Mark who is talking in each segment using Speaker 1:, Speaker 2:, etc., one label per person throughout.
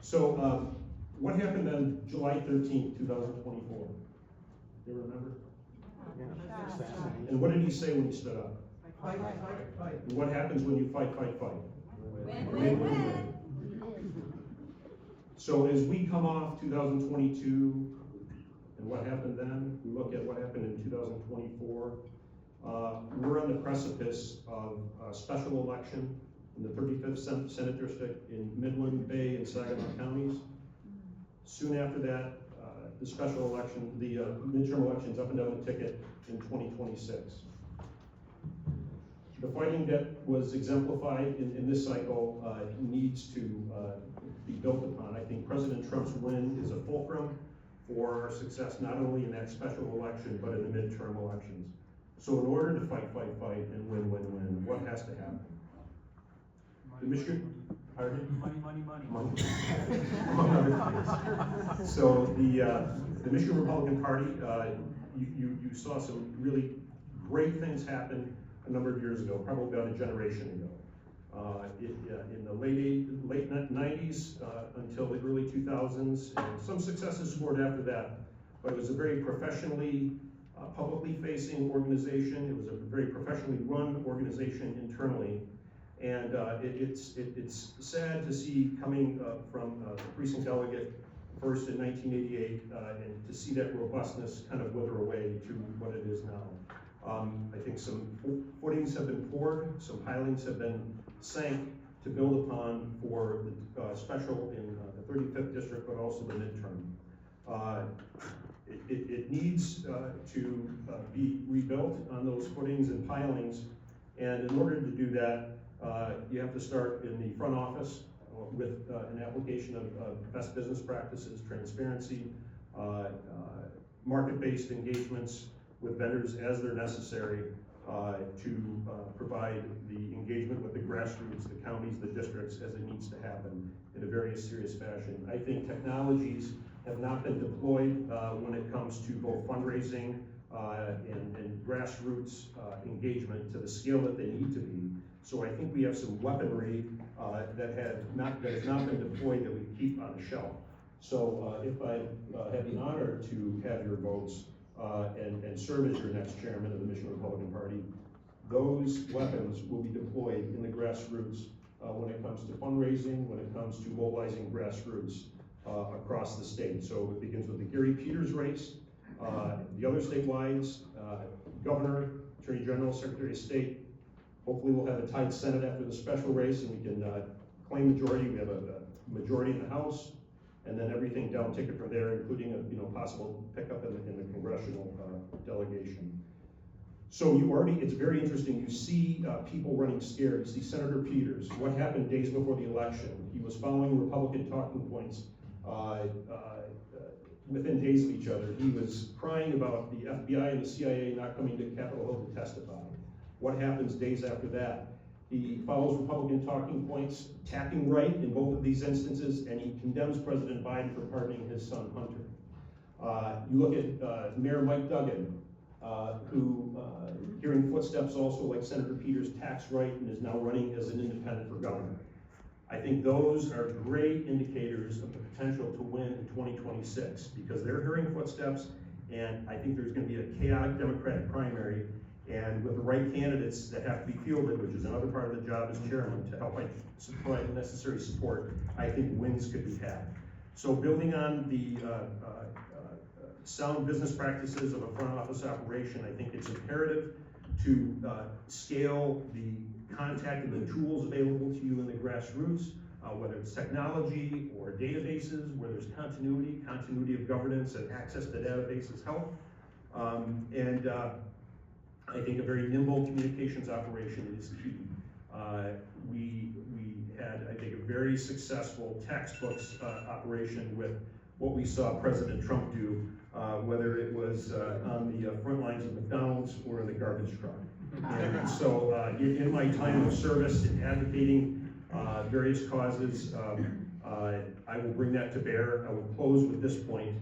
Speaker 1: So what happened on July 13th, 2024? Do you remember? And what did he say when he stood up?
Speaker 2: Fight.
Speaker 1: And what happens when you fight? Win. So as we come off 2022, and what happened then, we look at what happened in 2024, we're on the precipice of a special election in the 35th Senate District in Midland, Bay, and Saginaw counties. Soon after that, the special election, the midterm elections up and down the ticket in 2026. The fighting that was exemplified in this cycle needs to be built upon. I think President Trump's win is a fulcrum for our success, not only in that special election, but in the midterm elections. So in order to fight, and win, what has to happen? The Michigan, money. Among other things. So the Michigan Republican Party, you saw some really great things happen a number of years ago, probably about a generation ago. In the late 90s until the early 2000s, and some successes scored after that. But it was a very professionally, publicly facing organization. It was a very professionally run organization internally. And it's sad to see coming from a precinct delegate first in 1988 and to see that robustness kind of wither away to what it is now. I think some footings have been poured, some pilings have been sank to build upon for the special in the 35th district, but also the midterm. It needs to be rebuilt on those footings and pilings, and in order to do that, you have to start in the front office with an application of best business practices, transparency, market-based engagements with vendors as they're necessary to provide the engagement with the grassroots, the counties, the districts, as it needs to happen in a very serious fashion. I think technologies have not been deployed when it comes to both fundraising and grassroots engagement to the scale that they need to be. So I think we have some weaponry that has not been deployed that we keep on the shelf. So if I have the honor to have your votes and serve as your next chairman of the Michigan Republican Party, those weapons will be deployed in the grassroots when it comes to fundraising, when it comes to mobilizing grassroots across the state. So it begins with the Gary Peters race, the other statewides, governor, attorney general, secretary of state. Hopefully we'll have a tight Senate after the special race and we can claim majority. We have a majority in the House, and then everything down ticket from there, including a possible pickup in the congressional delegation. So it's very interesting. You see people running scared. You see Senator Peters. What happened days before the election? He was following Republican talking points within days of each other. He was crying about the FBI and the CIA not coming to Capitol Hill to testify. What happens days after that? He follows Republican talking points, tapping right in both of these instances, and he condemns President Biden for pardoning his son Hunter. You look at Mayor Mike Duggan, who, hearing footsteps also like Senator Peters, tax right and is now running as an independent for governor. I think those are great indicators of the potential to win in 2026 because they're hearing footsteps, and I think there's going to be a chaotic Democratic primary. And with the right candidates that have to be fielded, which is another part of the job as chairman, to help provide the necessary support, I think wins could be had. So building on the sound business practices of a front office operation, I think it's imperative to scale the contact and the tools available to you in the grassroots, whether it's technology or databases, where there's continuity of governance and access to databases help. I think a very nimble communications operation is key. We had, I think, a very successful textbooks operation with what we saw President Trump do, whether it was on the front lines of McDonald's or in the garbage truck. And so in my time of service in advocating various causes, I will bring that to bear. I will close with this point.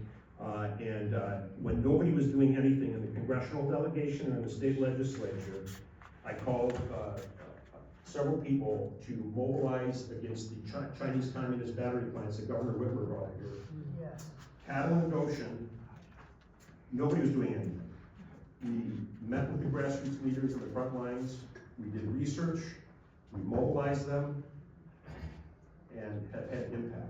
Speaker 1: When nobody was doing anything in the congressional delegation or in the state legislature, I called several people to mobilize against the Chinese Communist battery plants that Governor Whitmer brought here.
Speaker 2: Yes.
Speaker 1: Cattle and Goshen, nobody was doing anything. We met with the grassroots leaders on the front lines, we did research, we mobilized them, and have had impact.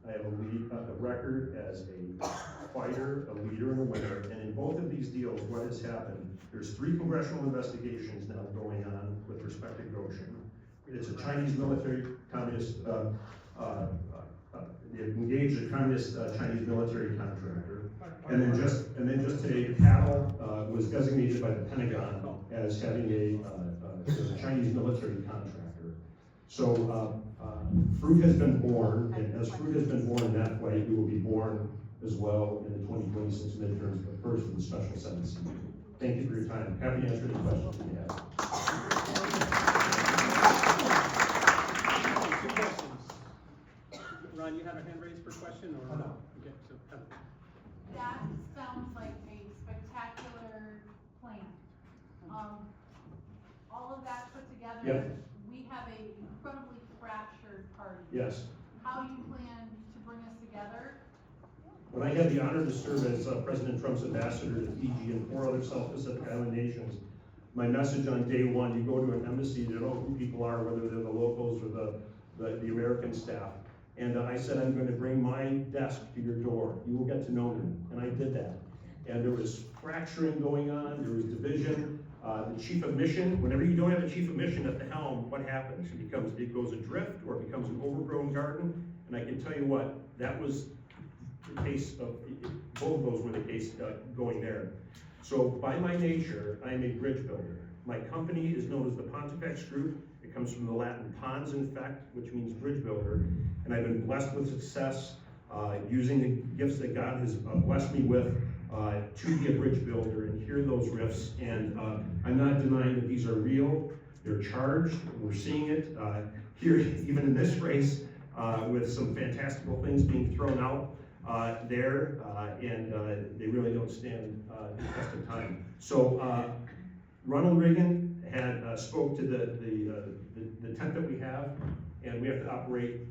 Speaker 1: I have a record as a fighter, a leader, and a winner, and in both of these deals, what has happened, there's 3 congressional investigations now going on with respect to Goshen. It's a Chinese military communist, they engaged a communist Chinese military contractor. And then just today, cattle was designated by the Pentagon as having a Chinese military contractor. So fruit has been born, and as fruit has been born in that way, it will be born as well in the 2026 midterms, but first in the special Senate seat. Thank you for your time. Happy to answer any questions you have.
Speaker 3: 2 questions. Ron, you have a hand raised for a question, or?
Speaker 2: No.
Speaker 3: Okay, so, Heather.
Speaker 4: That sounds like a spectacular plan. All of that put together,
Speaker 1: Yep.
Speaker 4: we have a incredibly fractured party.
Speaker 1: Yes.
Speaker 4: How do you plan to bring us together?
Speaker 1: When I had the honor to serve as President Trump's ambassador to Fiji and 4 other South Pacific Island nations, my message on day 1, you go to an embassy, they don't know who people are, whether they're the locals or the American staff. And I said, I'm going to bring my desk to your door. You will get to know me. And I did that. And there was fracturing going on, there was division. The chief of mission, whenever you don't have a chief of mission at the helm, what happens? It goes adrift, or it becomes an overgrown garden. And I can tell you what, that was the case of, both of those were the case going there. So by my nature, I am a bridge builder. My company is known as the Pontifex Group. It comes from the Latin pons infect, which means bridge builder. And I've been blessed with success using the gifts that God has blessed me with to be a bridge builder and hear those riffs. And I'm not denying that these are real. They're charged. We're seeing it here, even in this race, with some fantastical things being thrown out there, and they really don't stand the test of time. So Ronald Reagan had spoke to the tent that we have, and we have to operate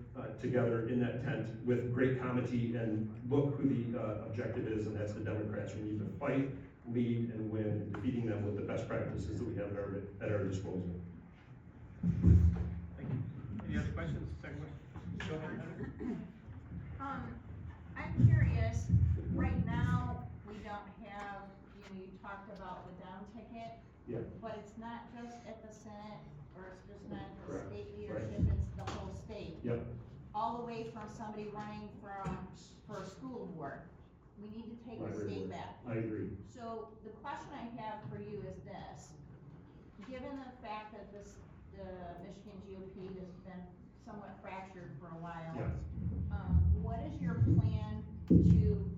Speaker 1: together in that tent with great comity and look who the objective is, and that's the Democrats. We need to fight, lead, and win, and defeating them with the best practices that we have at our disposal.
Speaker 3: Thank you. Any other questions? Second question? Go ahead, Heather.
Speaker 5: I'm curious, right now, we don't have, you talked about the down ticket.
Speaker 1: Yeah.
Speaker 5: But it's not just at the Senate, or it's just not the
Speaker 1: Correct.
Speaker 5: state leadership, it's the whole state.
Speaker 1: Yep.
Speaker 5: All the way from somebody running for a school board. We need to take the state back.
Speaker 1: I agree.
Speaker 5: So the question I have for you is this: given the fact that the Michigan GOP has been somewhat fractured for a while,
Speaker 1: Yeah.
Speaker 5: what is your plan to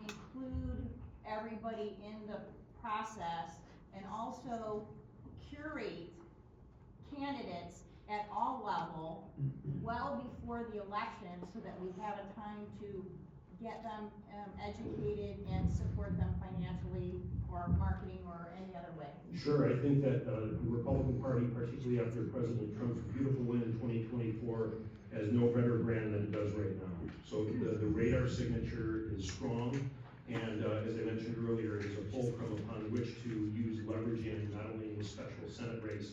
Speaker 5: include everybody in the process and also curate candidates at all level well before the election so that we have a time to get them educated and support them financially or marketing or any other way?
Speaker 1: Sure, I think that the Republican Party, particularly after President Trump's beautiful win in 2024, has no better brand than it does right now. So the radar signature is strong, and as I mentioned earlier, it is a fulcrum upon which to use leverage in not only in the special Senate race,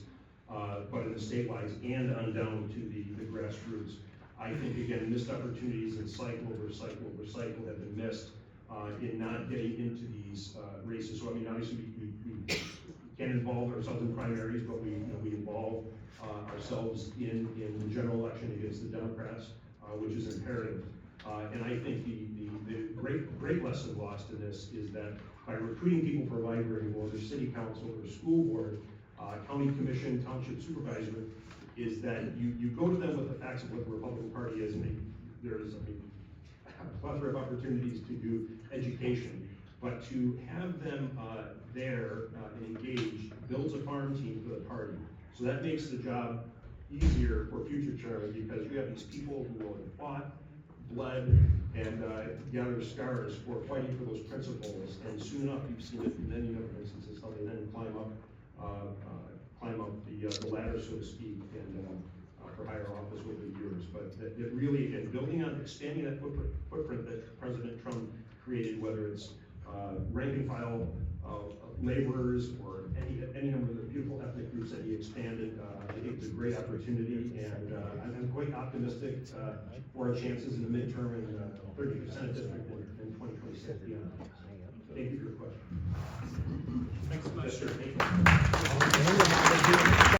Speaker 1: but in the statewide and on down to the grassroots. I think, again, missed opportunities in cycle over cycle over cycle have been missed in not getting into these races. So, I mean, obviously, we can't involve ourselves in primaries, but we involve ourselves in the general election against the Democrats, which is imperative. And I think the great lesson lost in this is that by recruiting people for library board or city council or school board, county commission, township supervisor, is that you go to them with the facts of what the Republican Party is, and there's a plethora of opportunities to do education, but to have them there and engaged builds a farm team for the party. So that makes the job easier for future chairman, because you have these people who will have fought, bled, and gathered scars for fighting for those principles, and soon enough you've seen it in many other instances how they then climb climb up the ladder, so to speak, and for higher office over the years. But it really, again, building on, expanding that footprint that President Trump created, whether it's rank and file laborers or any number of the beautiful ethnic groups that he expanded, I think it's a great opportunity, and I'm quite optimistic for our chances in the midterm in 30% district in 2026 beyond. Thank you for your question.
Speaker 3: Thanks so much.
Speaker 1: Yes, sir. Thank you.